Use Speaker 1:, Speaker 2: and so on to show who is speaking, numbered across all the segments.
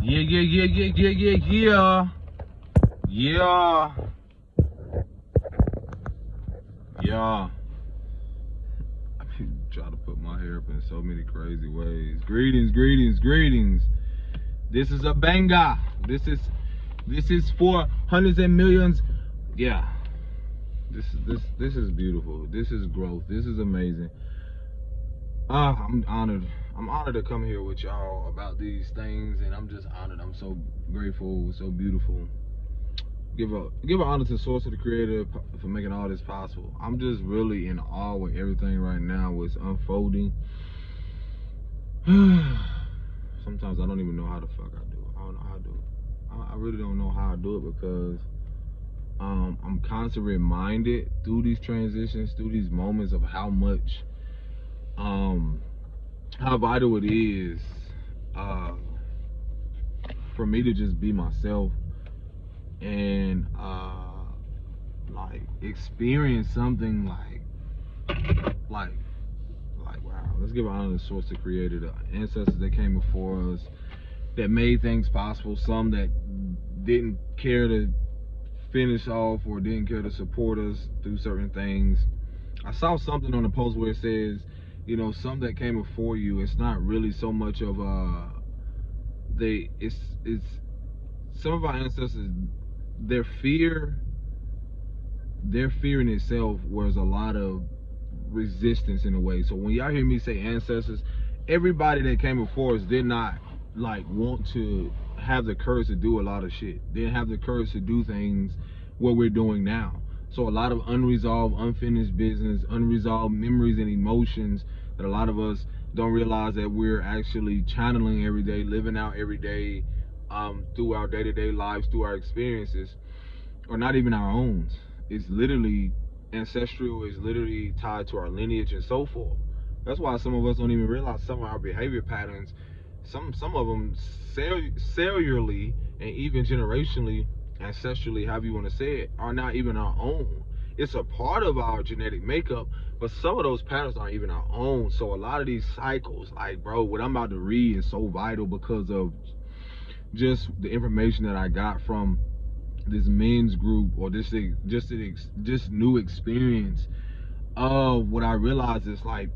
Speaker 1: Yeah. I try to put my hair up in so many crazy ways. Greetings. This is a banger. This is for hundreds and millions. Yeah. This is beautiful. This is growth. This is amazing. I'm honored. I'm honored to come here with y'all about these things, and I'm just honored. I'm so grateful, so beautiful. Give an honor to Source of the Creator for making all this possible. I'm just really in awe with everything right now. What's unfolding. Sometimes I don't even know how the fuck I do it. I don't know how to do it. I really don't know how I do it because I'm constantly reminded through these transitions, through these moments of how much how vital it is for me to just be myself and like experience something like wow. Let's give honor to the Source that created the ancestors that came before us, that made things possible. Some that didn't care to finish off or didn't care to support us through certain things. I saw something on the post where it says, you know, some that came before you, it's not really so much of it's some of our ancestors, their fear in itself was a lot of resistance in a way. So when y'all hear me say ancestors, everybody that came before us did not like want to have the courage to do a lot of shit. They didn't have the courage to do things what we're doing now. So a lot of unresolved, unfinished business, unresolved memories and emotions that a lot of us don't realize that we're actually channeling every day, living out every day, through our day-to-day lives, through our experiences, or not even our own. It's literally ancestral, is literally tied to our lineage and so forth. That's why some of us don't even realize some of our behavior patterns, some of them cellularly and even generationally, ancestrally, however you want to say it, are not even our own. It's a part of our genetic makeup, but some of those patterns aren't even our own. So a lot of these cycles, like, bro, what I'm about to read is so vital because of just the information that I got from this men's group, or this new experience of what I realize is like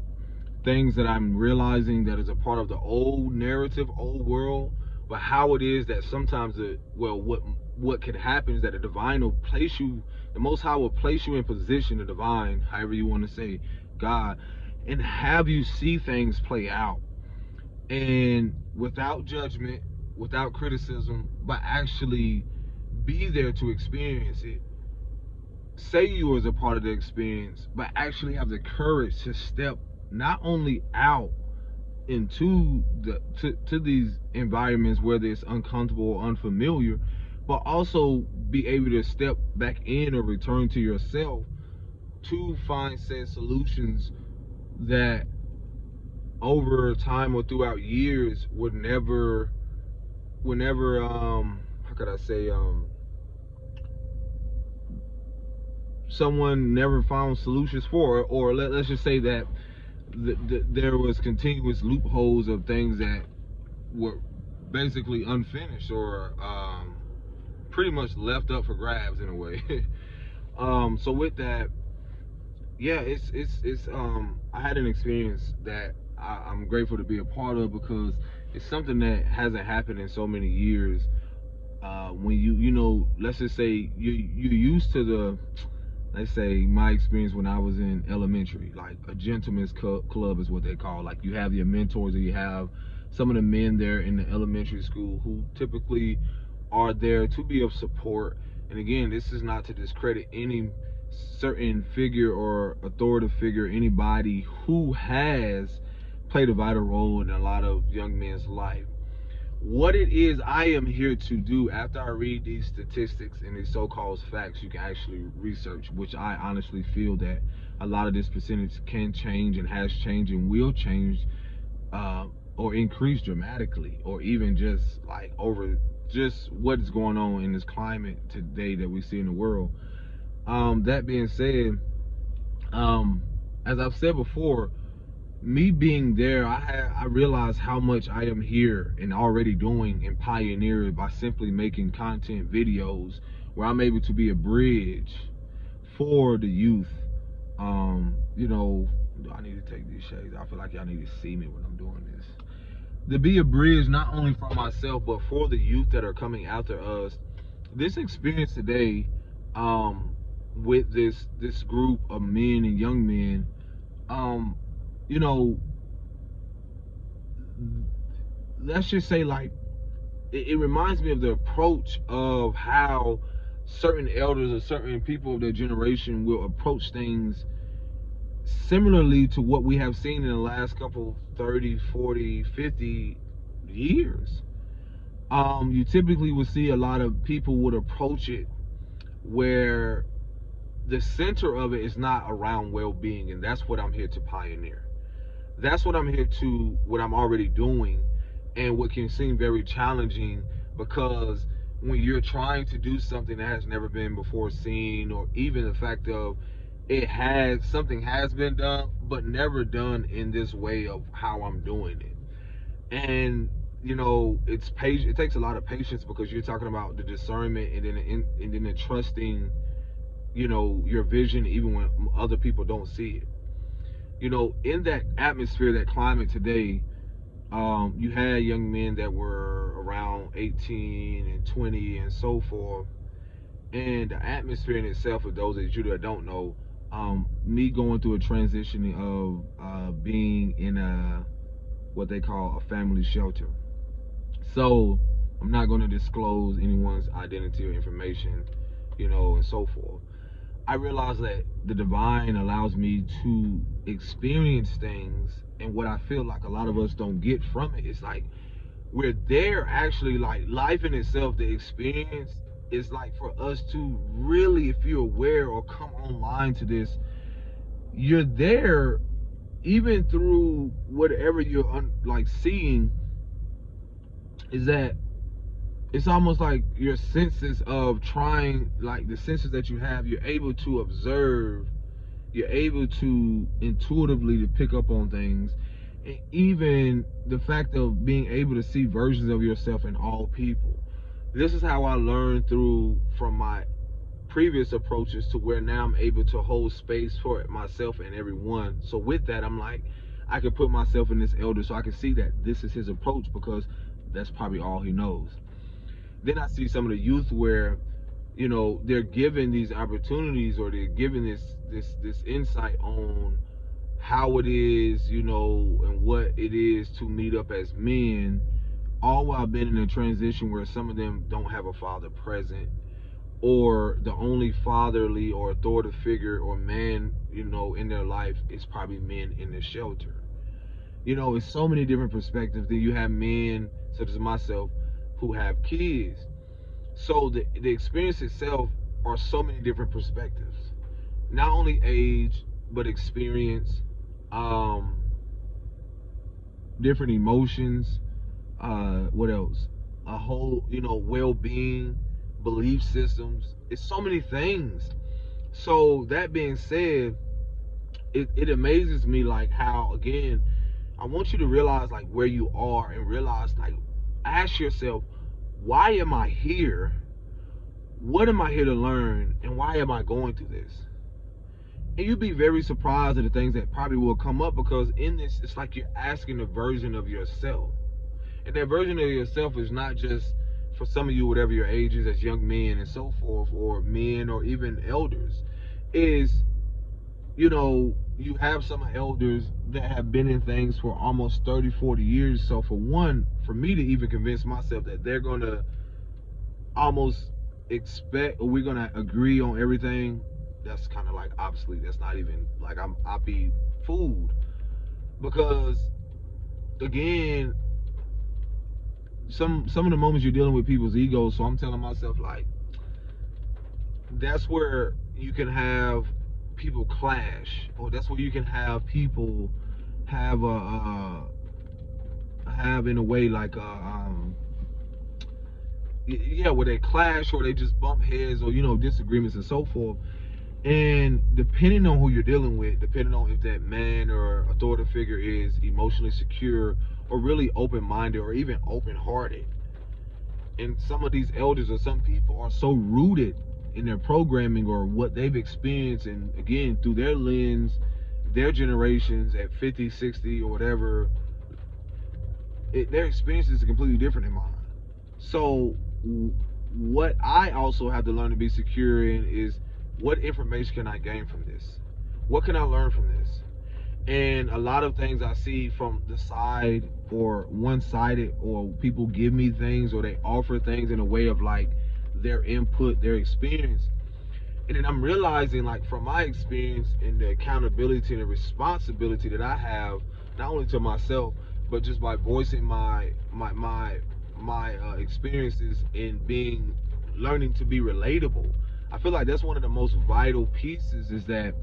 Speaker 1: things that I'm realizing that is a part of the old narrative, old world, but how it is that sometimes what could happen is that the divine will place you, the Most High will place you in position, the divine, however you want to say, God, and have you see things play out, and without judgment, without criticism, but actually be there to experience it. Say you was a part of the experience, but actually have the courage to step not only out into to these environments, whether it's uncomfortable or unfamiliar, but also be able to step back in or return to yourself to find said solutions that over time or throughout years would never how could I say, someone never found solutions for, or let's just say that there was continuous loopholes of things that were basically unfinished, or pretty much left up for grabs in a way. So with that, yeah, it's I had an experience that I'm grateful to be a part of, because it's something that hasn't happened in so many years. When you know, let's just say you're used to the, let's say my experience when I was in elementary, like a gentleman's club is what they call. Like, you have your mentors, or you have some of the men there in the elementary school who typically are there to be of support. And again, this is not to discredit any certain figure or authoritative figure, anybody who has played a vital role in a lot of young men's life. What it is I am here to do, after I read these statistics and these so-called facts, you can actually research, which I honestly feel that a lot of this percentage can change and has changed and will change, or increase dramatically, or even just like over just what is going on in this climate today that we see in the world. That being said, as I've said before, me being there, I realized how much I am here and already doing and pioneering by simply making content videos where I'm able to be a bridge for the youth. You know, I need to take these shades. I feel like y'all need to see me when I'm doing this. To be a bridge not only for myself but for the youth that are coming after us. This experience today, with this group of men and young men, um, you know, let's just say like it reminds me of the approach of how certain elders or certain people of their generation will approach things similarly to what we have seen in the last couple 30, 40, 50 years. You typically would see a lot of people would approach it where the center of it is not around well-being, and that's what I'm here to pioneer. That's what I'm here to, what I'm already doing, and what can seem very challenging, because when you're trying to do something that has never been before seen, or even the fact of something has been done but never done in this way of how I'm doing it. And it takes a lot of patience, because you're talking about the discernment, and then the trusting, your vision even when other people don't see it. In that atmosphere, that climate today, you had young men that were around 18 and 20 and so forth. And the atmosphere in itself, for those of you that don't know, me going through a transition of being in a what they call a family shelter. So I'm not going to disclose anyone's identity or information, and so forth. I realize that the divine allows me to experience things, and what I feel like a lot of us don't get from it is like we're there actually, like life in itself, the experience is like for us to really, if you're aware or come online to this, you're there even through whatever you're like seeing, is that it's almost like your senses of trying, like the senses that you have, you're able to observe, you're able to intuitively to pick up on things, and even the fact of being able to see versions of yourself in all people. This is how I learned through from my previous approaches to where now I'm able to hold space for myself and everyone. So with that, I'm like, I can put myself in this elder so I can see that this is his approach, because that's probably all he knows. Then I see some of the youth where, they're given these opportunities, or they're given this insight on how it is, and what it is to meet up as men, all while being in a transition where some of them don't have a father present, or the only fatherly or authoritative figure or man, in their life is probably men in the shelter. It's so many different perspectives. Then you have men such as myself who have kids. So the experience itself are so many different perspectives. Not only age, but experience, um, different emotions, what else? A whole, well-being, belief systems. It's so many things. So that being said, it amazes me like how, again, I want you to realize like where you are, and realize like, ask yourself, why am I here? What am I here to learn, and why am I going through this? And you'd be very surprised at the things that probably will come up, because in this, it's like you're asking a version of yourself. And that version of yourself is not just for some of you, whatever your age is, as young men and so forth, or men, or even elders, is, you have some elders that have been in things for almost 30, 40 years. So for me to even convince myself that they're going to almost expect, or we're going to agree on everything, that's kind of like obsolete. That's not even like I'll be fooled, because again, some of the moments you're dealing with people's egos. So I'm telling myself like, that's where you can have people clash, or that's where you can have people have have in a way like yeah, where they clash, or they just bump heads, or disagreements and so forth. And depending on who you're dealing with, depending on if that man or authoritative figure is emotionally secure or really open-minded or even open-hearted, and some of these elders or some people are so rooted in their programming or what they've experienced, and again through their lens, their generations at 50, 60 or whatever, their experiences are completely different than mine. So what I also have to learn to be secure in is, what information can I gain from this? What can I learn from this? And a lot of things I see from the side or one-sided, or people give me things or they offer things in a way of like their input, their experience. And then I'm realizing, like, from my experience and the accountability and the responsibility that I have, not only to myself, but just by voicing my experiences in being, learning to be relatable. I feel like that's one of the most vital pieces, is that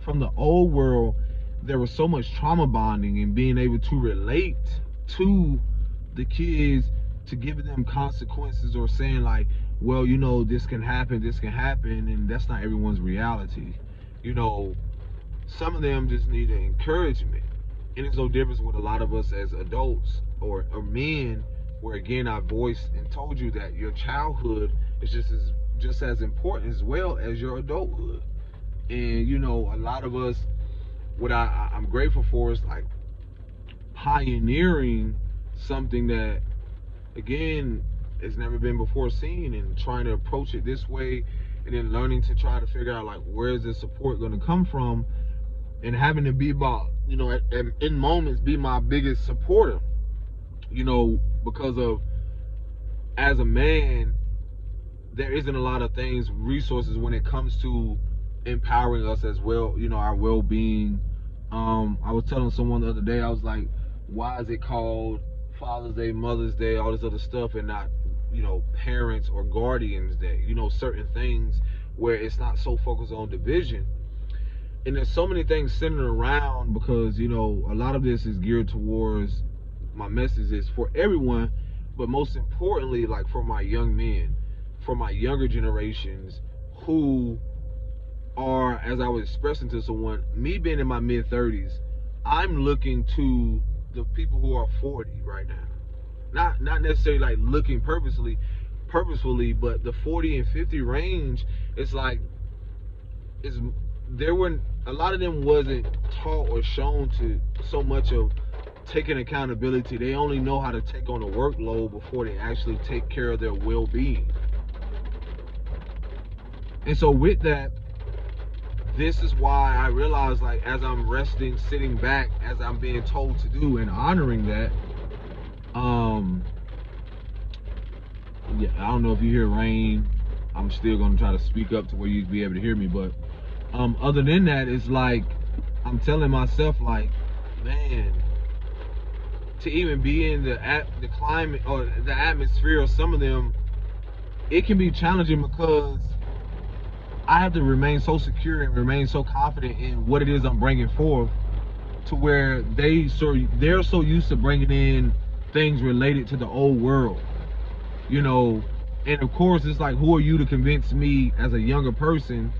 Speaker 1: from the old world, there was so much trauma bonding and being able to relate to the kids, to giving them consequences or saying like, well, this can happen, and that's not everyone's reality. You know, some of them just need encouragement. And it's no difference with a lot of us as adults or men, where again I voiced and told you that your childhood is just as important as well as your adulthood. And a lot of us, what I'm grateful for is like pioneering something that again has never been before seen, and trying to approach it this way, and then learning to try to figure out like, where is this support going to come from, and having to be about, in moments, be my biggest supporter, because of, as a man, there isn't a lot of things, resources, when it comes to empowering us as well, our well-being. I was telling someone the other day, I was like, why is it called Father's Day, Mother's Day, all this other stuff, and not, Parents or Guardians Day? Certain things where it's not so focused on division. And there's so many things centered around, because, a lot of this is geared towards, my message is for everyone, but most importantly, like, for my young men, for my younger generations, who are, as I was expressing to someone, me being in my mid 30s, I'm looking to the people who are 40 right now. Not necessarily like looking purposefully, but the 40 and 50 range. It's like, it's there were a lot of them wasn't taught or shown to so much of taking accountability. They only know how to take on a workload before they actually take care of their well-being. And so with that, this is why I realize, like, as I'm resting, sitting back, as I'm being told to do, and honoring that, yeah, I don't know if you hear rain. I'm still gonna try to speak up to where you'd be able to hear me, but other than that, it's like I'm telling myself, like, man, to even be in the climate or the atmosphere of some of them, it can be challenging, because I have to remain so secure and remain so confident in what it is I'm bringing forth, to where they're so used to bringing in things related to the old world, and of course it's like, who are you to convince me as a younger person,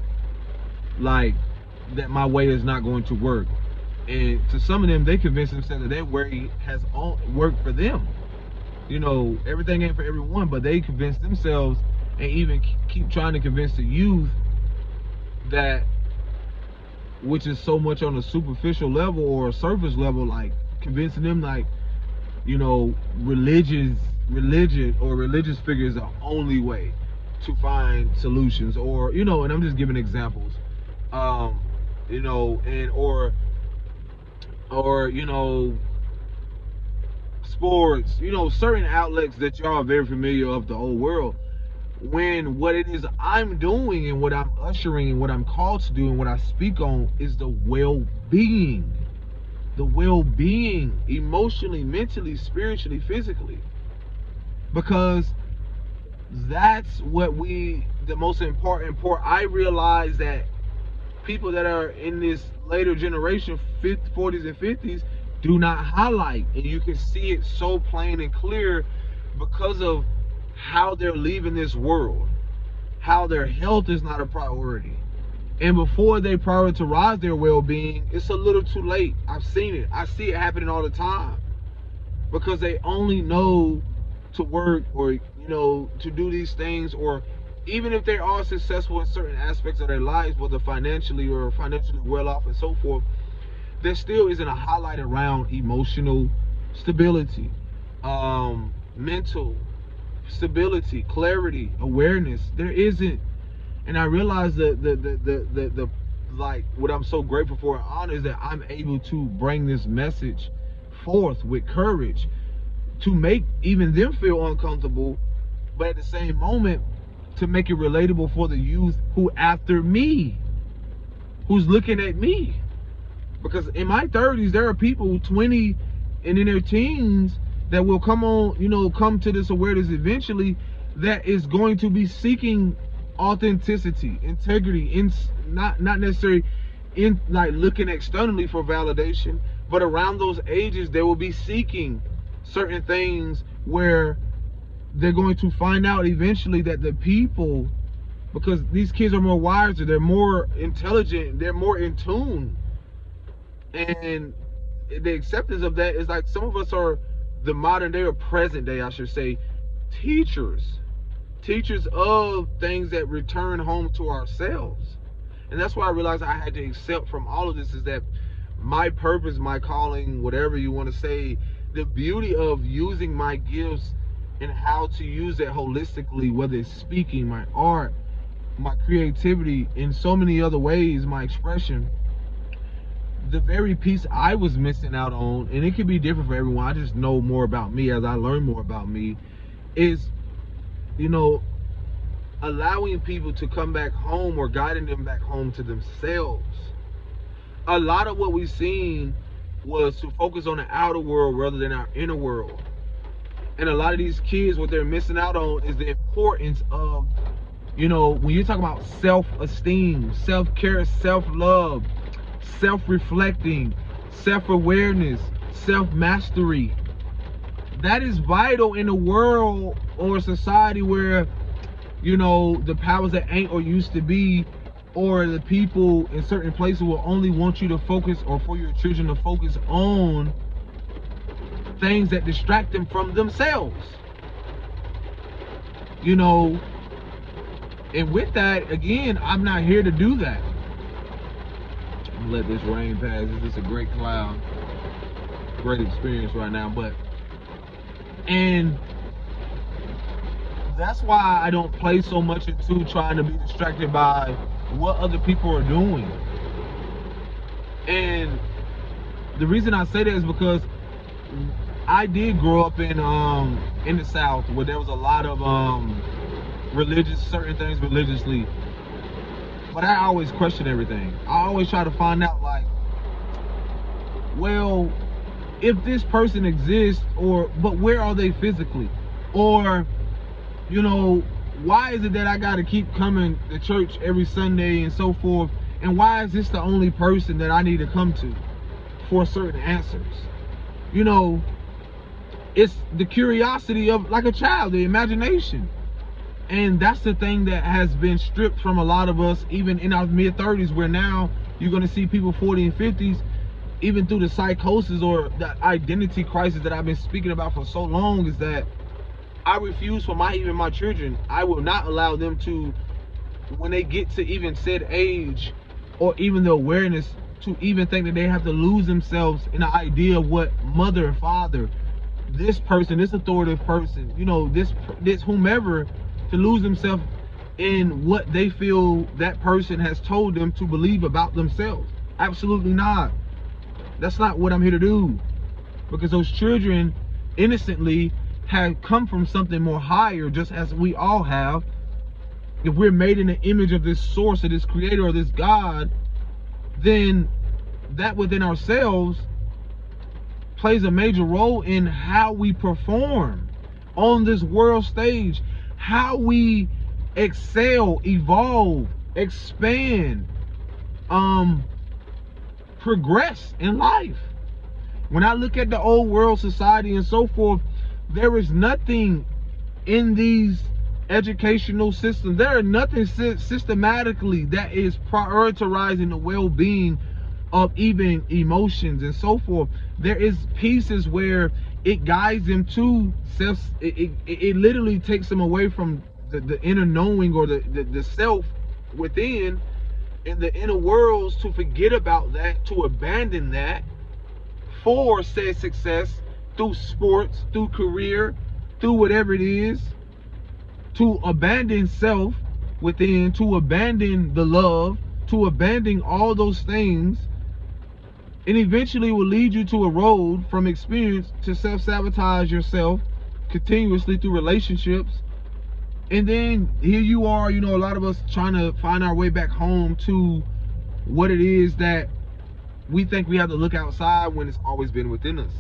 Speaker 1: like, that my way is not going to work? And to some of them, they convince themselves that their way has worked for them. Everything ain't for everyone, but they convince themselves, and even keep trying to convince the youth that, which is so much on a superficial level or a surface level, like convincing them, like, religion or religious figures are the only way to find solutions, or and I'm just giving examples, and or sports, certain outlets that y'all are very familiar of the old world, when what it is I'm doing and what I'm ushering and what I'm called to do and what I speak on is the well-being. The well-being, emotionally, mentally, spiritually, physically. Because that's what the most important part. I realize that people that are in this later generation, 40s and 50s, do not highlight. And you can see it so plain and clear, because of how they're leaving this world, how their health is not a priority, And before they prioritize their well-being, it's a little too late. I've seen it. I see it happening all the time, because they only know to work, or to do these things, or even if they are successful in certain aspects of their lives, whether financially or financially well off and so forth, there still isn't a highlight around emotional stability, mental stability, clarity, awareness. There isn't. And I realize that the like, what I'm so grateful for and honored is that I'm able to bring this message forth with courage to make even them feel uncomfortable, but at the same moment to make it relatable for the youth who after me, who's looking at me. Because in my 30s, there are people 20 and in their teens that will come to this awareness eventually, that is going to be seeking authenticity, integrity, in not necessarily in like looking externally for validation, but around those ages they will be seeking certain things where they're going to find out eventually that the people, because these kids are more wiser, they're more intelligent, they're more in tune, and the acceptance of that is like, some of us are the modern day, or present day I should say, teachers of things that return home to ourselves. And that's why I realized I had to accept from all of this is that my purpose, my calling, whatever you want to say, the beauty of using my gifts and how to use it holistically, whether it's speaking, my art, my creativity, in so many other ways, my expression, the very piece I was missing out on, and it could be different for everyone, I just know more about me as I learn more about me, is allowing people to come back home, or guiding them back home to themselves. A lot of what we've seen was to focus on the outer world rather than our inner world. And a lot of these kids, what they're missing out on is the importance of, when you're talking about self-esteem, self-care, self-love, self-reflecting, self-awareness, self-mastery. That is vital in a world or a society where, the powers that ain't or used to be, or the people in certain places will only want you to focus, or for your children to focus on things that distract them from themselves. And with that, again, I'm not here to do that. I'm gonna let this rain pass. This is a great cloud, great experience right now, and that's why I don't play so much into trying to be distracted by what other people are doing. And the reason I say that is because I did grow up in the South, where there was a lot of certain things religiously, but I always question everything. I always try to find out, like, well, if this person exists, but where are they physically? Or, why is it that I got to keep coming to church every Sunday and so forth? And why is this the only person that I need to come to for certain answers? It's the curiosity of, like a child, the imagination. And that's the thing that has been stripped from a lot of us, even in our mid-30s, where now you're going to see people 40 and 50s, even through the psychosis or the identity crisis that I've been speaking about for so long, is that I refuse for even my children, I will not allow them to, when they get to even said age, or even the awareness, to even think that they have to lose themselves in the idea of what mother, father, this person, this authoritative person, this whomever, to lose themselves in what they feel that person has told them to believe about themselves. Absolutely not. That's not what I'm here to do. Because those children innocently have come from something more higher, just as we all have. If we're made in the image of this source, of this creator, or this God, then that within ourselves plays a major role in how we perform on this world stage, how we excel, evolve, expand, progress in life. When I look at the old world society and so forth, there is nothing in these educational system. There are nothing systematically that is prioritizing the well-being of even emotions and so forth. There is pieces where it guides them to self. It literally takes them away from the inner knowing, or the self within, in the inner worlds, to forget about that, to abandon that for said success through sports, through career, through whatever it is, to abandon self within, to abandon the love, to abandon all those things, and eventually will lead you to a road from experience to self-sabotage yourself continuously through relationships. And then here you are, a lot of us trying to find our way back home to what it is that we think we have to look outside when it's always been within us.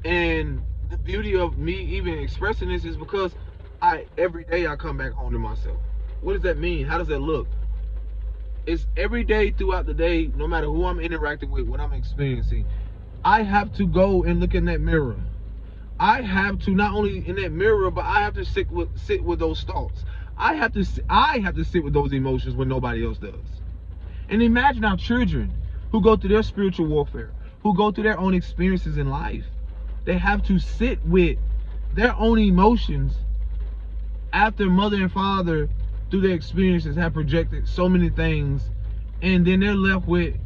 Speaker 1: And the beauty of me even expressing this is because every day I come back home to myself. What does that mean? How does that look? It's every day throughout the day, no matter who I'm interacting with, what I'm experiencing, I have to go and look in that mirror. I have to, not only in that mirror, but I have to sit with those thoughts. I have to sit with those emotions when nobody else does. And imagine our children who go through their spiritual warfare, who go through their own experiences in life. They have to sit with their own emotions after mother and father, through their experiences, have projected so many things, and then they're left with,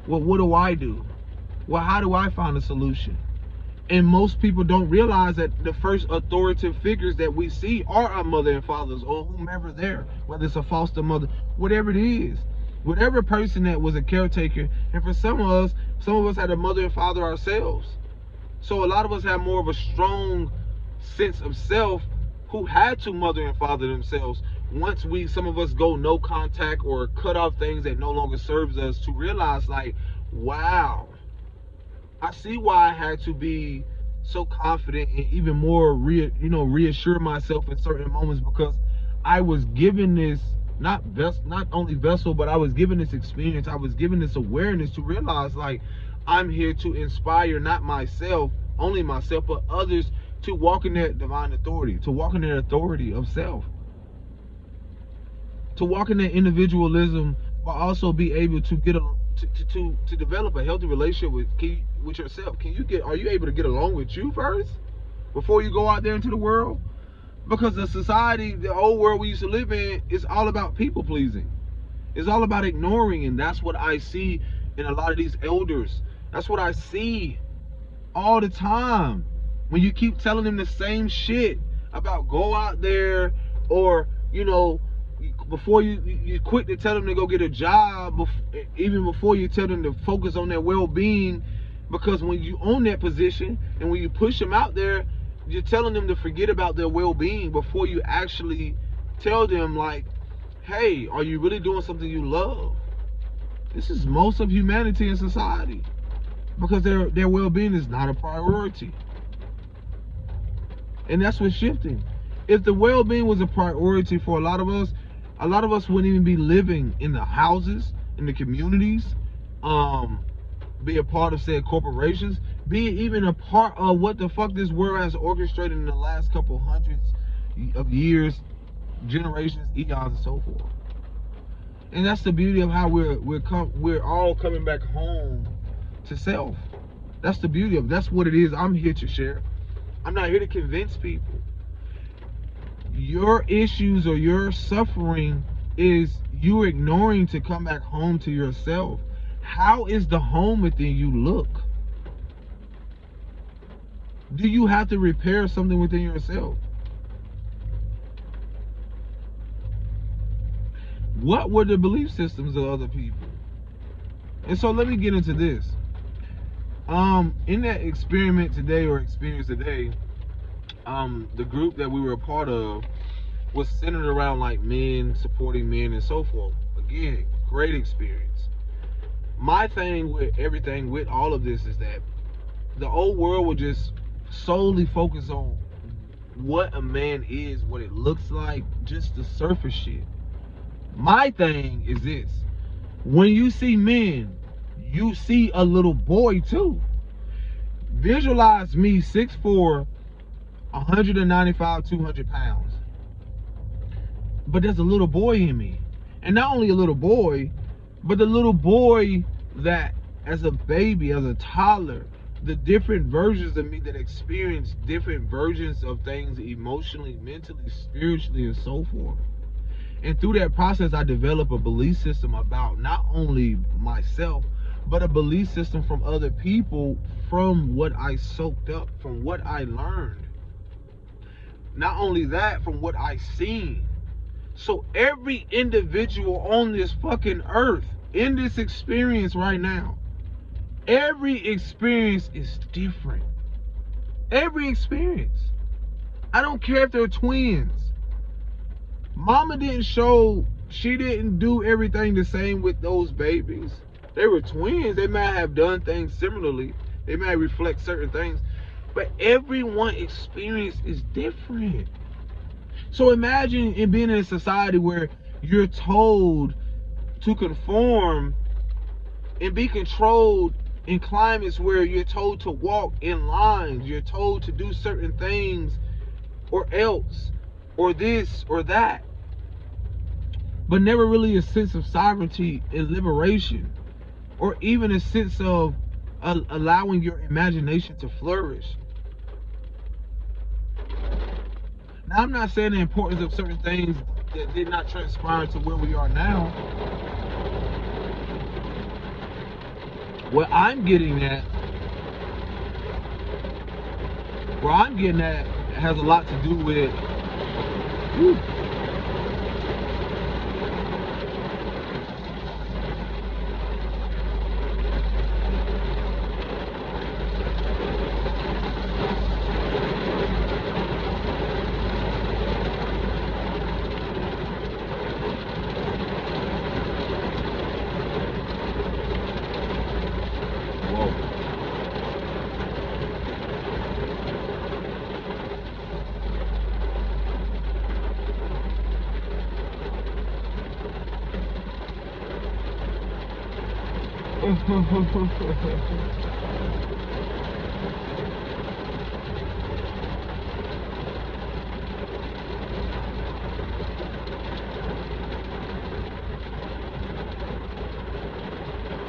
Speaker 1: well, what do I do? Well, how do I find a solution? And most people don't realize that the first authoritative figures that we see are our mother and fathers, or whomever there, whether it's a foster mother, whatever it is, whatever person that was a caretaker. And for some of us had a mother and father ourselves. So a lot of us have more of a strong sense of self who had to mother and father themselves. Once some of us go no contact or cut off things that no longer serves us, to realize like, wow, I see why I had to be so confident and even more reassure myself in certain moments, because I was given this not only vessel, but I was given this experience, I was given this awareness to realize like, I'm here to inspire not myself, only myself, but others to walk in their divine authority, to walk in their authority of self, to walk in their individualism, but also be able to get to develop a healthy relationship with yourself. Are you able to get along with you first before you go out there into the world? Because the society, the old world we used to live in, is all about people pleasing. It's all about ignoring, and that's what I see in a lot of these elders. That's what I see all the time. When you keep telling them the same shit about go out there, or before you quick to tell them to go get a job, even before you tell them to focus on their well-being, because when you own that position and when you push them out there, you're telling them to forget about their well-being before you actually tell them like, hey, are you really doing something you love? This is most of humanity and society, because their well-being is not a priority. And that's what's shifting. If the well-being was a priority for a lot of us wouldn't even be living in the houses, in the communities, be a part of said corporations, be even a part of what the fuck this world has orchestrated in the last couple hundreds of years, generations, eons, and so forth. And that's the beauty of how we're all coming back home to self. That's the beauty of, that's what it is I'm here to share. I'm not here to convince people. Your issues or your suffering is you ignoring to come back home to yourself. How is the home within you look? Do you have to repair something within yourself? What were the belief systems of other people? And so let me get into this. In that experiment today, or experience today, the group that we were a part of was centered around like men, supporting men, and so forth. Again, great experience. My thing with everything, with all of this, is that the old world would just solely focus on what a man is, what it looks like, just the surface shit. My thing is this: when you see men, you see a little boy too. Visualize me 6'4", 195, 200 pounds. But there's a little boy in me. And not only a little boy, but the little boy that as a baby, as a toddler, the different versions of me that experience different versions of things emotionally, mentally, spiritually, and so forth. And through that process, I develop a belief system about not only myself, but a belief system from other people, from what I soaked up, from what I learned. Not only that, from what I seen. So every individual on this fucking earth, in this experience right now, every experience is different. Every experience. I don't care if they're twins. Mama didn't show, she didn't do everything the same with those babies. They were twins. They might have done things similarly. They might reflect certain things. But everyone's experience is different. So imagine in being in a society where you're told to conform and be controlled in climates where you're told to walk in lines, you're told to do certain things or else, or this or that, but never really a sense of sovereignty and liberation, or even a sense of allowing your imagination to flourish. Now, I'm not saying the importance of certain things that did not transpire to where we are now. What I'm getting at has a lot to do with whew,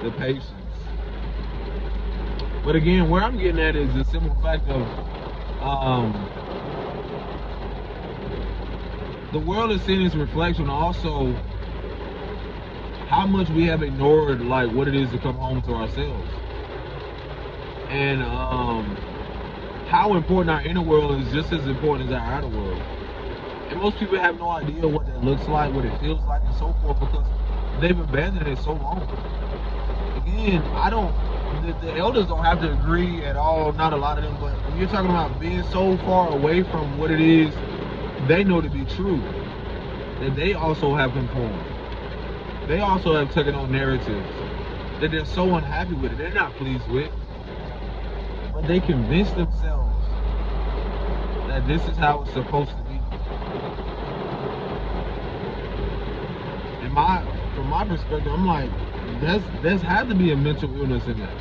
Speaker 1: the patience. But again, where I'm getting at is the simple fact of the world is seeing its reflection, also how much we have ignored like what it is to come home to ourselves, and how important our inner world is just as important as our outer world. And most people have no idea what that looks like, what it feels like, and so forth, because they've abandoned it so long. Again, the elders don't have to agree at all, not a lot of them, but when you're talking about being so far away from what it is they know to be true, that they also have conformed. They also have taken on narratives that they're so unhappy with it, they're not pleased with, but they convince themselves that this is how it's supposed to be. And from my perspective, I'm like, there's had to be a mental illness in that.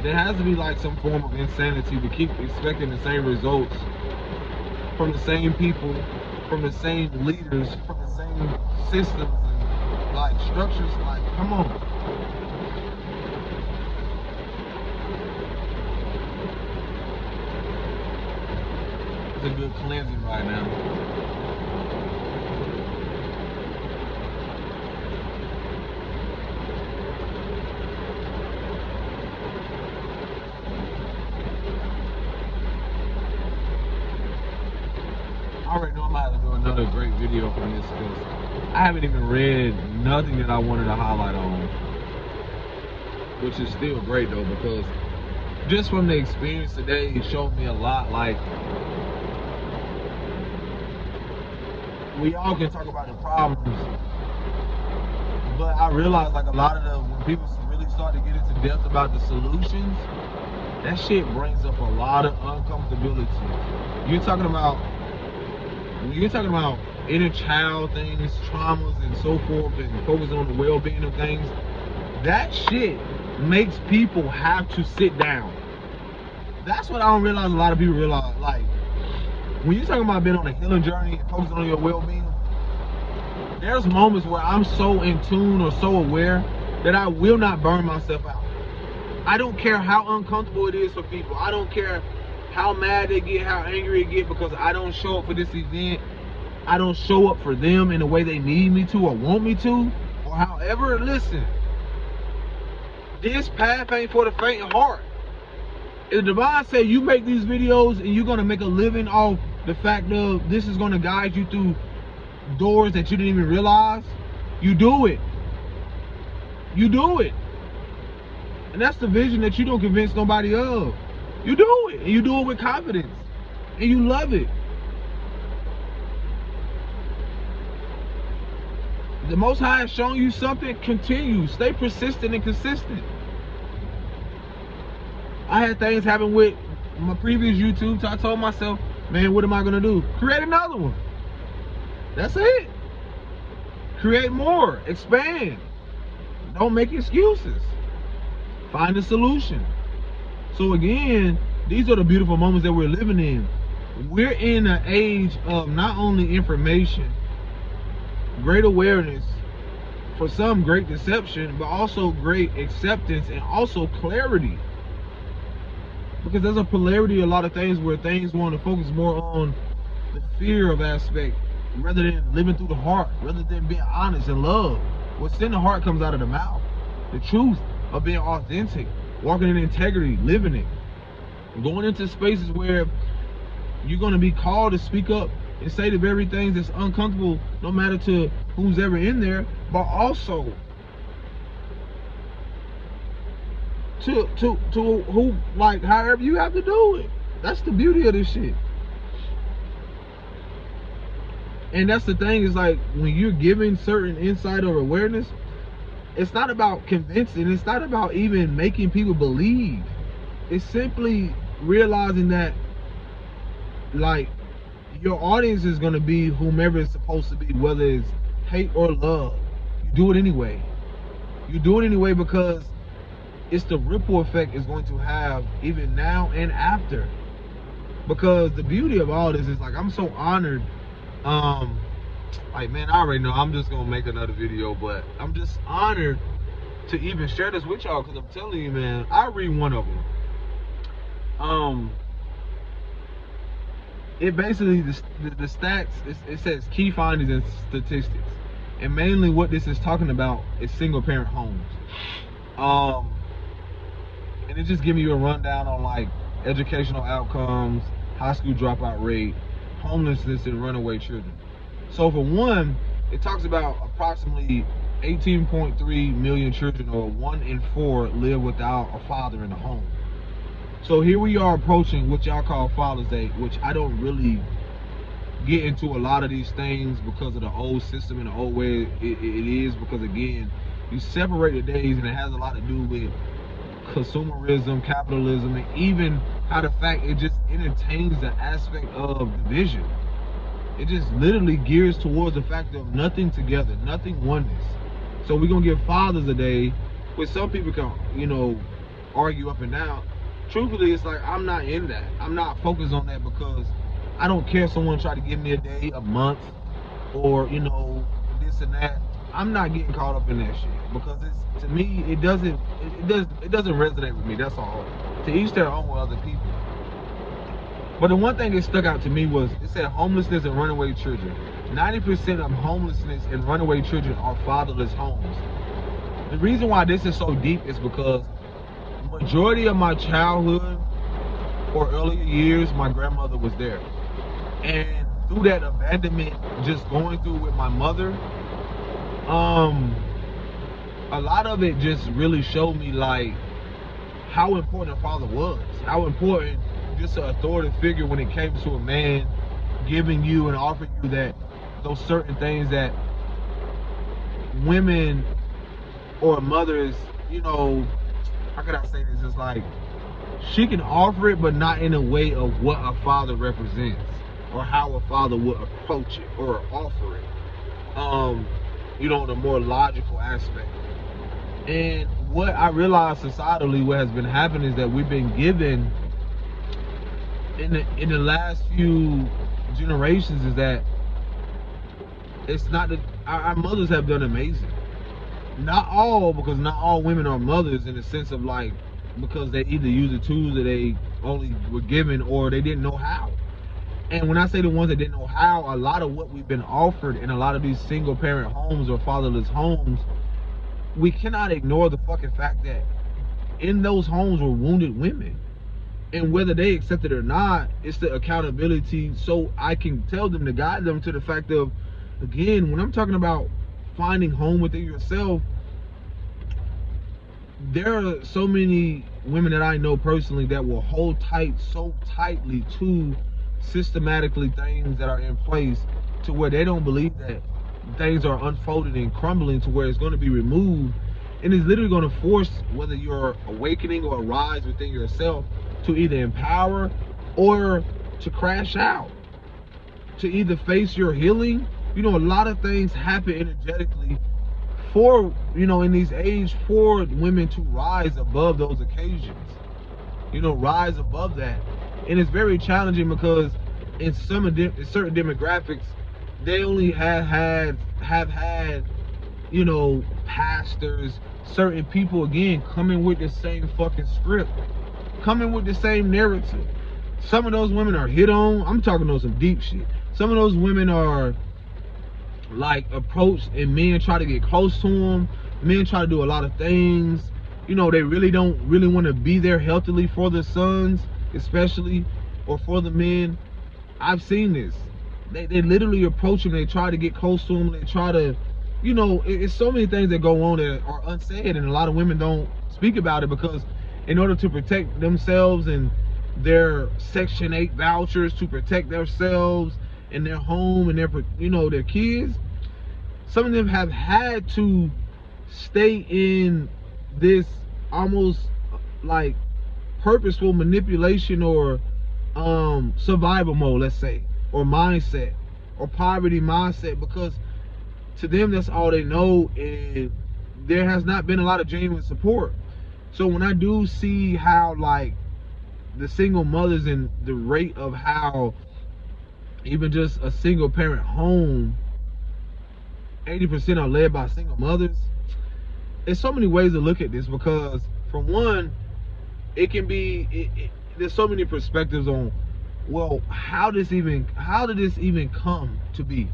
Speaker 1: There has to be like some form of insanity to keep expecting the same results from the same people, from the same leaders, from the same systems and like structures. Like, come on. It's a good cleansing right now. I already know I'm gonna have to do another great video from this because I haven't even read nothing that I wanted to highlight on, which is still great though, because just from the experience today, it showed me a lot. Like, we all can talk about the problems, but I realized like a lot of when people really start to get into depth about the solutions, that shit brings up a lot of uncomfortability. You're talking about inner child things, traumas and so forth, and focusing on the well-being of things, that shit makes people have to sit down. That's what I don't realize a lot of people realize. Like, when you're talking about being on a healing journey and focusing on your well-being, there's moments where I'm so in tune or so aware that I will not burn myself out. I don't care how uncomfortable it is for people. I don't care how mad they get, how angry they get, because I don't show up for this event. I don't show up for them in the way they need me to or want me to, or however. Listen, this path ain't for the faint of heart. If the Divine say you make these videos and you're gonna make a living off the fact of this is gonna guide you through doors that you didn't even realize, you do it. You do it. And that's the vision that you don't convince nobody of. You do it. And you do it with confidence. And you love it. The Most High has shown you something, continue. Stay persistent and consistent. I had things happen with my previous YouTube, so I told myself, man, what am I gonna do? Create another one. That's it. Create more, expand. Don't make excuses. Find a solution. So again, these are the beautiful moments that we're living in. We're in an age of not only information, great awareness, for some great deception, but also great acceptance and also clarity. Because there's a polarity, a lot of things where things want to focus more on the fear of aspect rather than living through the heart, rather than being honest and love. What's in the heart comes out of the mouth. The truth of being authentic, walking in integrity, living it. Going into spaces where you're going to be called to speak up and say the very things that's uncomfortable, no matter to who's ever in there, but also to who, like, however you have to do it. That's the beauty of this shit. And that's the thing, is like, when you're giving certain insight or awareness, it's not about convincing, it's not about even making people believe. It's simply realizing that, like, your audience is going to be whomever it's supposed to be, whether it's hate or love. You do it anyway. You do it anyway because it's the ripple effect it's going to have even now and after. Because the beauty of all this is, like, I'm so honored. Like, man, I already know I'm just gonna make another video, but I'm just honored to even share this with y'all, because I'm telling you, man, I read one of them. It basically, the stats, it says key findings and statistics, and mainly what this is talking about is single parent homes. And it just gives you a rundown on, like, educational outcomes, high school dropout rate, homelessness, and runaway children. So for one, it talks about approximately 18.3 million children, or 1 in 4, live without a father in the home. So here we are approaching what y'all call Father's Day, which I don't really get into a lot of these things because of the old system and the old way it is, because again, you separate the days, and it has a lot to do with consumerism, capitalism, and even how the fact it just entertains the aspect of division. It just literally gears towards the fact of nothing together, nothing oneness. So we're gonna give Fathers a Day, which some people can, you know, argue up and down. Truthfully, it's like, I'm not in that. I'm not focused on that, because I don't care if someone try to give me a day, a month, or, you know, this and that. I'm not getting caught up in that shit, because it's, to me, it doesn't resonate with me. That's all. To each their own with other people. But the one thing that stuck out to me was, it said homelessness and runaway children. 90% of homelessness and runaway children are fatherless homes. The reason why this is so deep is because majority of my childhood or earlier years, my grandmother was there. And through that abandonment, just going through with my mother, a lot of it just really showed me, like, how important a father was, how important just an authoritative figure when it came to a man giving you and offering you that, those certain things that women or mothers, you know, how could I say this? It's like, she can offer it, but not in a way of what a father represents, or how a father would approach it or offer it. You know, the more logical aspect. And what I realized societally, what has been happening is that we've been given in the last few generations is that it's not that our mothers have done amazing. Not all, because not all women are mothers in the sense of like, because they either use the tools that they only were given or they didn't know how. And when I say the ones that didn't know how, a lot of what we've been offered in a lot of these single parent homes or fatherless homes, we cannot ignore the fucking fact that in those homes were wounded women. And whether they accept it or not, it's the accountability, so I can tell them to guide them to the fact of, again, when I'm talking about finding home within yourself, there are so many women that I know personally that will hold tight so tightly to systematically things that are in place to where they don't believe that things are unfolding and crumbling to where it's going to be removed, and it's literally going to force whether you're awakening or arise within yourself to either empower or to crash out, to either face your healing. You know, a lot of things happen energetically for, you know, in these age for women to rise above those occasions, you know, rise above that. And it's very challenging because in in certain demographics, they only have had, you know, pastors, certain people, again, coming with the same fucking script, coming with the same narrative. Some of those women are hit on. I'm talking on some deep shit. Some of those women are like approached and men try to get close to them. Men try to do a lot of things. You know, they really don't really want to be there healthily for the sons, especially, or for the men. I've seen this. They literally approach them. They try to get close to them. They try to, you know, it's so many things that go on that are unsaid, and a lot of women don't speak about it because in order to protect themselves and their Section 8 vouchers, to protect themselves and their home and their, you know, their kids, some of them have had to stay in this almost like purposeful manipulation or survival mode, let's say, or mindset, or poverty mindset, because to them that's all they know, and there has not been a lot of genuine support. So when I do see how like the single mothers and the rate of how even just a single parent home, 80% are led by single mothers. There's so many ways to look at this because, for one, it can be, there's so many perspectives on, well, how did this even come to be?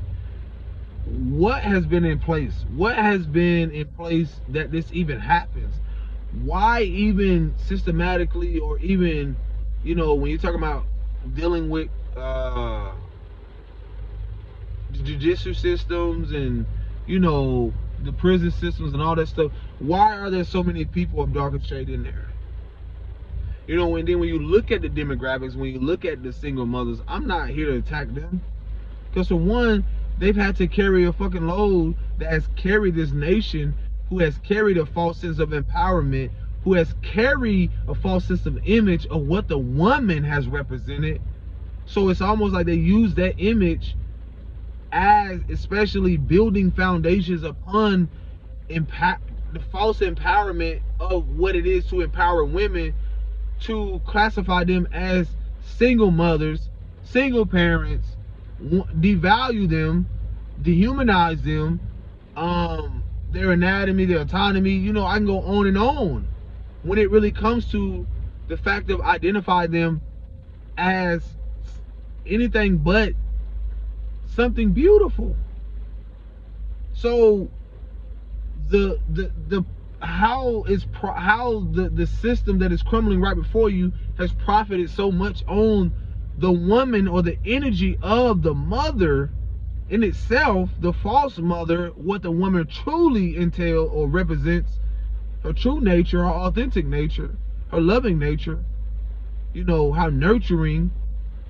Speaker 1: What has been in place? What has been in place that this even happens? Why even systematically, or even, you know, when you're talking about dealing with the judicial systems and, you know, the prison systems and all that stuff, why are there so many people of darker shade in there? You know, and then when you look at the demographics, when you look at the single mothers, I'm not here to attack them, because for one, they've had to carry a fucking load that has carried this nation, who has carried a false sense of empowerment, who has carried a false sense of image of what the woman has represented. So it's almost like they use that image as, especially building foundations upon the false empowerment of what it is to empower women, to classify them as single mothers, single parents, devalue them, dehumanize them, their anatomy, their autonomy. You know, I can go on and on, when it really comes to the fact of identify them as anything but something beautiful. So how the system that is crumbling right before you has profited so much on the woman, or the energy of the mother in itself, the false mother, what the woman truly entail or represents, her true nature, her authentic nature, her loving nature, you know, how nurturing,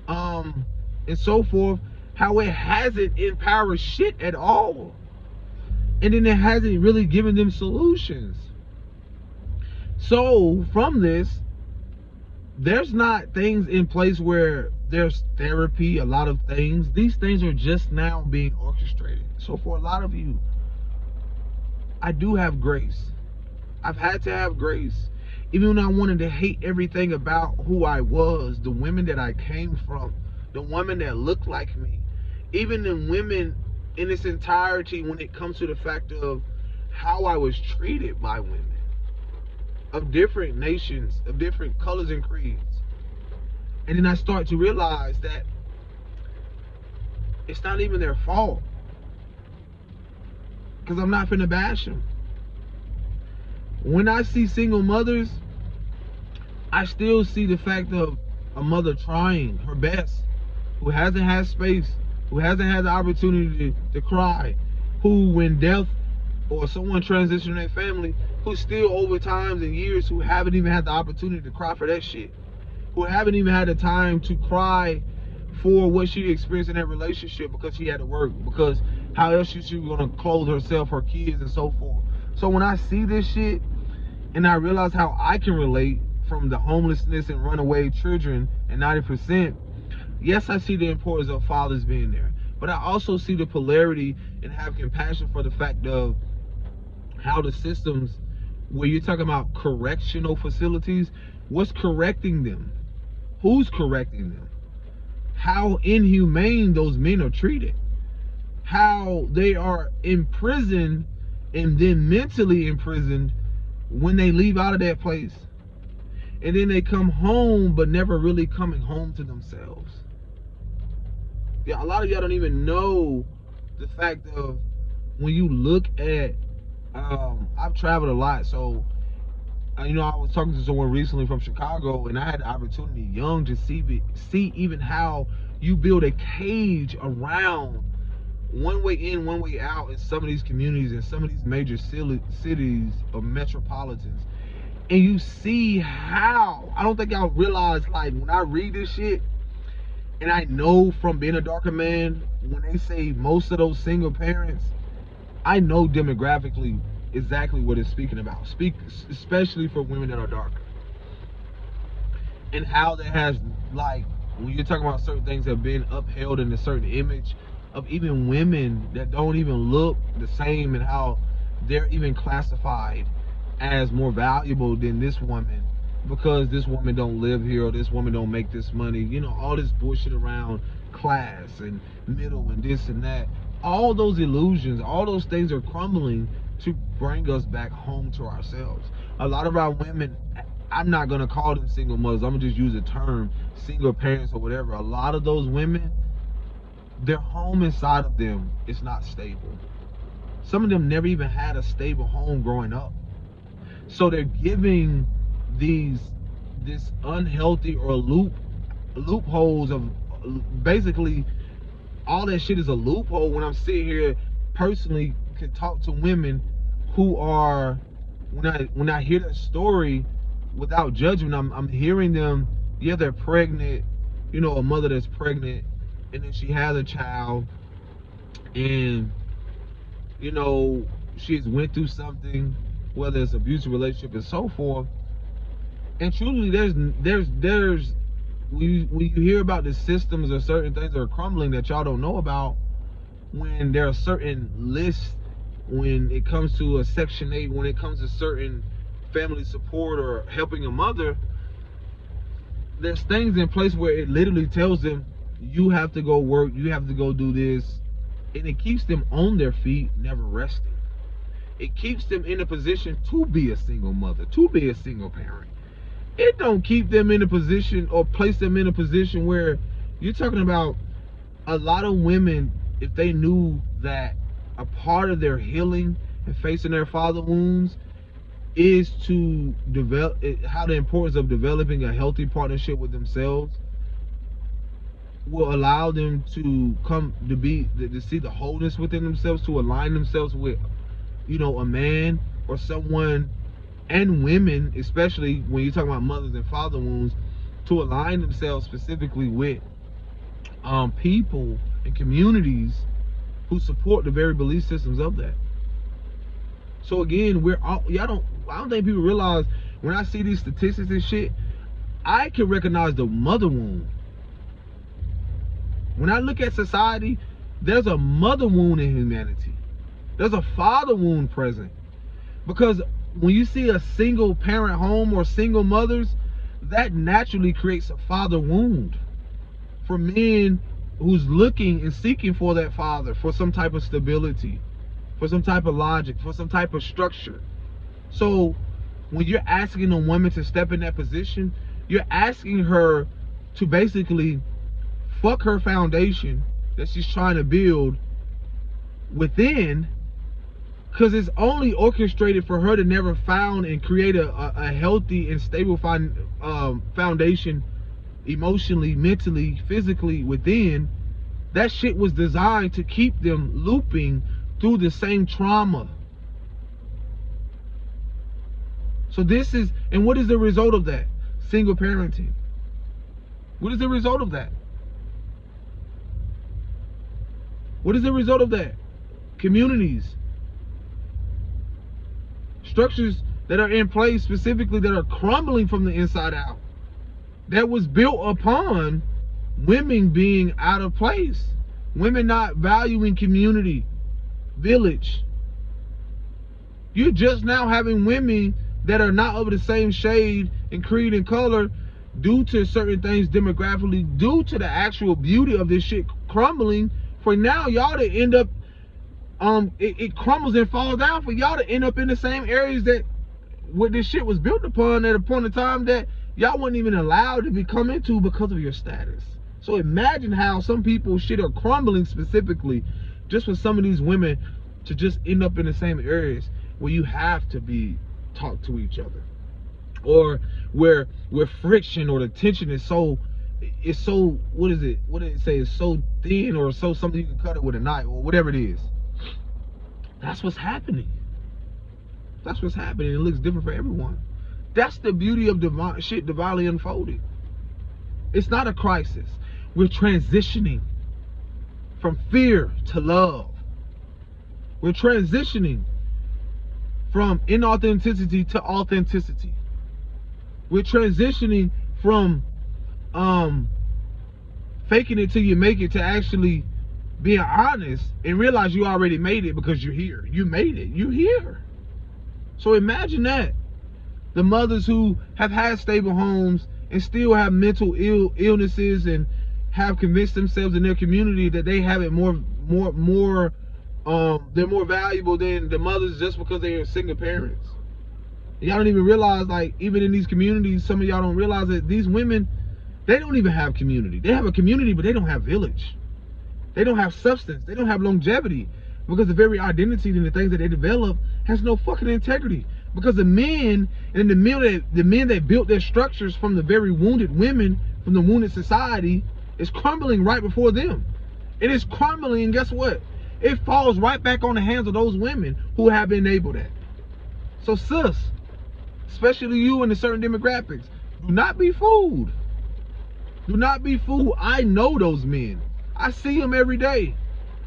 Speaker 1: and so forth, how it hasn't empowered shit at all. And then it hasn't really given them solutions. So from this, there's not things in place where there's therapy, a lot of things. These things are just now being orchestrated. So for a lot of you, I do have grace. I've had to have grace. Even when I wanted to hate everything about who I was, the women that I came from, the women that looked like me, even the women in its entirety when it comes to the fact of how I was treated by women of different nations, of different colors and creeds. And then I start to realize that it's not even their fault, because I'm not finna bash them. When I see single mothers, I still see the fact of a mother trying her best, who hasn't had space, who hasn't had the opportunity to cry, who when death or someone transitions in their family, who still over times and years who haven't even had the opportunity to cry for that shit, who haven't even had the time to cry for what she experienced in that relationship because she had to work, because how else she was gonna clothe herself, her kids, and so forth. So when I see this shit and I realize how I can relate from the homelessness and runaway children and 90%, yes, I see the importance of fathers being there, but I also see the polarity and have compassion for the fact of how the systems, where you're talking about correctional facilities, what's correcting them? Who's correcting them? How inhumane those men are treated, how they are imprisoned and then mentally imprisoned when they leave out of that place, and then they come home but never really coming home to themselves. Yeah, a lot of y'all don't even know the fact of when you look at I've traveled a lot, so I was talking to someone recently from Chicago, and I had the opportunity young to see even how you build a cage around one way in, one way out in some of these communities, in some of these major cities or metropolitans. And you see how, I don't think y'all realize, like, when I read this shit, and I know from being a darker man, when they say most of those single parents, I know demographically exactly what it's speaking about. Especially for women that are darker. And how that has, like, when you're talking about certain things that have been upheld in a certain image of even women that don't even look the same, and how they're even classified as more valuable than this woman because this woman don't live here, or this woman don't make this money, all this bullshit around class and middle and this and that. All those illusions, all those things are crumbling to bring us back home to ourselves. A lot of our women, I'm not gonna call them single mothers, I'm gonna just use the term single parents or whatever. A lot of those women, their home inside of them is not stable. Some of them never even had a stable home growing up. So they're giving this unhealthy or loopholes of, basically all that shit is a loophole. When I'm sitting here personally can talk to women who are, when I hear that story without judgment, I'm hearing them, yeah, they're pregnant, a mother that's pregnant, and then she has a child, and she's went through something, whether it's abusive relationship and so forth. And truly, there's when you hear about the systems or certain things that are crumbling that y'all don't know about, when there are certain lists, when it comes to a Section 8, when it comes to certain family support or helping a mother, there's things in place where it literally tells them, you have to go work, you have to go do this, and it keeps them on their feet, never resting. It keeps them in a position to be a single mother, to be a single parent. It don't keep them in a position or place them in a position where you're talking about a lot of women, if they knew that a part of their healing and facing their father wounds is to develop, how the importance of developing a healthy partnership with themselves will allow them to come to see the wholeness within themselves, to align themselves with a man or someone, and women, especially when you're talking about mothers and father wounds, to align themselves specifically with people and communities who support the very belief systems of that. So again, I don't think people realize, when I see these statistics and shit, I can recognize the mother wound. When I look at society, there's a mother wound in humanity. There's a father wound present. Because when you see a single parent home or single mothers, that naturally creates a father wound for men who's looking and seeking for that father, for some type of stability, for some type of logic, for some type of structure. So when you're asking a woman to step in that position, you're asking her to basically fuck her foundation that she's trying to build within, because it's only orchestrated for her to never found and create a healthy and stable foundation emotionally, mentally, physically within. That shit was designed to keep them looping through the same trauma. So this is, and what is the result of that? Single parenting. What is the result of that? What is the result of that? Communities. Structures that are in place specifically that are crumbling from the inside out. That was built upon women being out of place. Women not valuing community, village. You're just now having women that are not of the same shade and creed and color due to certain things demographically, due to the actual beauty of this shit crumbling. For now, y'all to end up, it crumbles and falls down for y'all to end up in the same areas that what this shit was built upon at a point in time that y'all weren't even allowed to become into because of your status. So imagine how some people shit are crumbling specifically just for some of these women to just end up in the same areas where you have to be talk to each other, or where friction or the tension is so, what did it say, it's so thin, or so something you can cut it with a knife, or whatever it is. That's what's happening. That's what's happening. It looks different for everyone. That's the beauty of shit divinely unfolding. It's not a crisis. We're transitioning from fear to love. We're transitioning from inauthenticity to authenticity. We're transitioning from faking it till you make it to actually being honest and realize you already made it because you're here. You made it. You're here. So imagine that. The mothers who have had stable homes and still have mental illnesses and have convinced themselves in their community that they have it they're more valuable than the mothers just because they're single parents. Y'all don't even realize, like, even in these communities, some of y'all don't realize that these women, they don't even have community. They have a community, but they don't have village. They don't have substance. They don't have longevity, because the very identity and the things that they develop has no fucking integrity. Because the men and the men that built their structures from the very wounded women, from the wounded society, is crumbling right before them. It is crumbling, and guess what? It falls right back on the hands of those women who have enabled that. So sis, especially you in the certain demographics, do not be fooled. Do not be fooled. I know those men. I see them every day.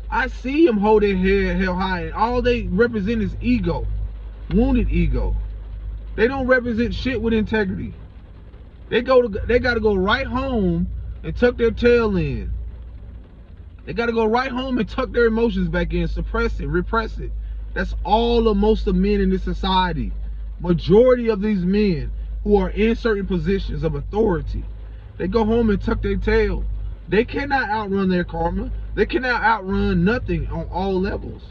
Speaker 1: I see them hold their head held high, and all they represent is ego. Wounded ego. They don't represent shit with integrity. They gotta go right home and tuck their tail in. They gotta go right home and tuck their emotions back in, suppress it, repress it. That's all of most of men in this society. Majority of these men who are in certain positions of authority, they go home and tuck their tail. They cannot outrun their karma. They cannot outrun nothing on all levels.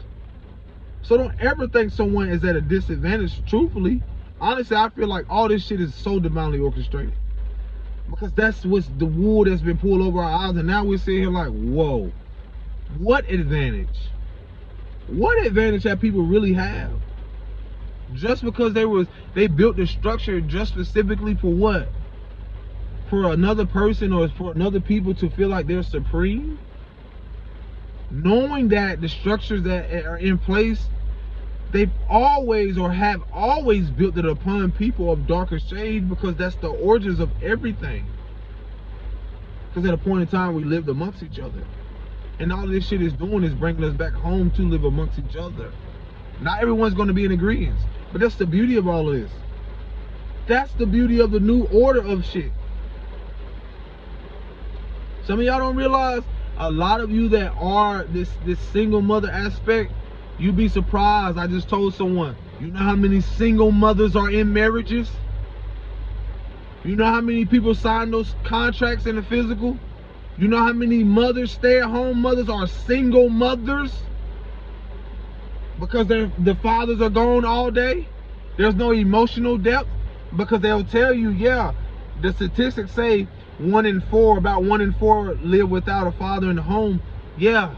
Speaker 1: So don't ever think someone is at a disadvantage. Truthfully, honestly, I feel like all this shit is so divinely orchestrated. Because that's what's the wool that's been pulled over our eyes, and now we're sitting here like, whoa, what advantage? What advantage have people really have? Just because they built the structure just specifically for what? For another person or for another people to feel like they're supreme? Knowing that the structures that are in place, they've always or have always built it upon people of darker shade, because that's the origins of everything. Because at a point in time we lived amongst each other, and all this shit is doing is bringing us back home to live amongst each other. Not everyone's going to be in agreement, but that's the beauty of all of this. That's the beauty of the new order of shit. Some of y'all don't realize, a lot of you that are this single mother aspect, you'd be surprised. I just told someone, You know how many single mothers are in marriages? You know how many people sign those contracts in the physical? You know how many mothers, stay-at-home mothers, are single mothers because the fathers are gone all day? There's no emotional depth, because they'll tell you, yeah, the statistics say about 1 in 4 live without a father in the home. Yeah,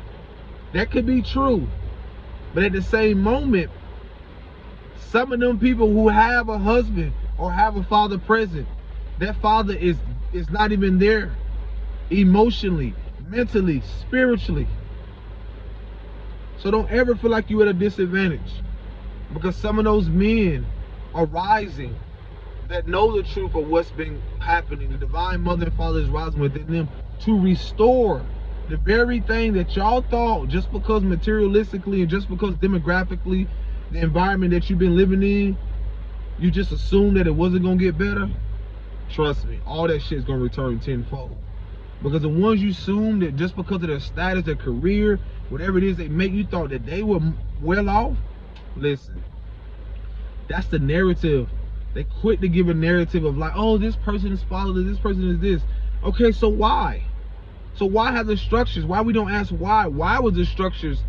Speaker 1: that could be true. But at the same moment, some of them people who have a husband or have a father present, that father is not even there emotionally, mentally, spiritually. So don't ever feel like you're at a disadvantage, because some of those men are rising that know the truth of what's been happening. The divine mother and father is rising within them to restore the very thing that y'all thought, just because materialistically and just because demographically, the environment that you've been living in, you just assumed that it wasn't gonna get better. Trust me, all that shit's gonna return tenfold. Because the ones you assume that just because of their status, their career, whatever it is they make, you thought that they were well off. Listen, that's the narrative. They quit to give a narrative of like, oh, this person is fatherless, this person is this. Okay, so why? So why have the structures? Why we don't ask why? Why was the structures?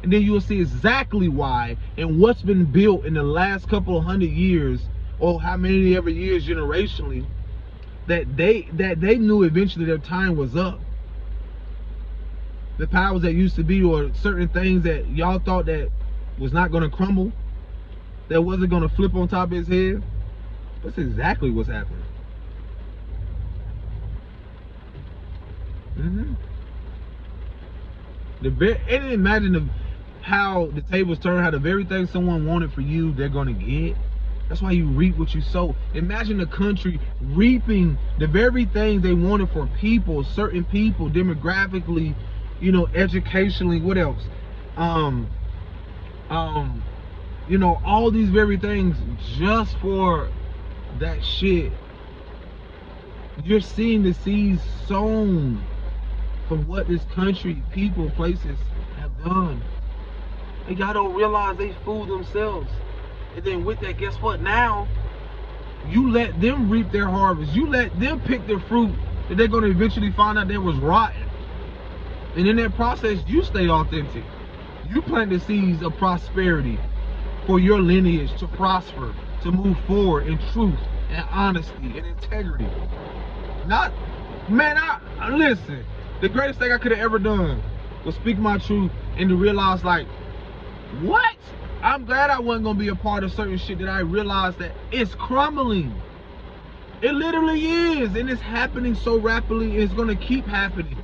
Speaker 1: And then you will see exactly why and what's been built in the last couple of 100 years, or how many ever years generationally, that they knew eventually their time was up. The powers that used to be, or certain things that y'all thought that was not going to crumble, that wasn't going to flip on top of his head. That's exactly what's happening. And imagine how the tables turn, how the very thing someone wanted for you, they're going to get. That's why you reap what you sow. Imagine the country reaping the very things they wanted for people, certain people, demographically, you know, educationally, what else? You know, all these very things just for that shit. You're seeing the seeds sown from what this country, people, places have done. And y'all don't realize they fool themselves. And then with that, guess what? Now, you let them reap their harvest. You let them pick their fruit that they're going to eventually find out that was rotten. And in that process, you stay authentic. You plant the seeds of prosperity for your lineage to prosper, to move forward in truth and honesty and integrity. Not, man, listen, the greatest thing I could have ever done was speak my truth and to realize, like, what? I'm glad I wasn't going to be a part of certain shit that I realized that it's crumbling. It literally is. And it's happening so rapidly. It's going to keep happening.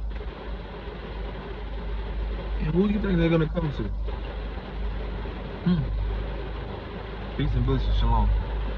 Speaker 1: And who do you think they're going to come to? Peace and blessings. Shalom.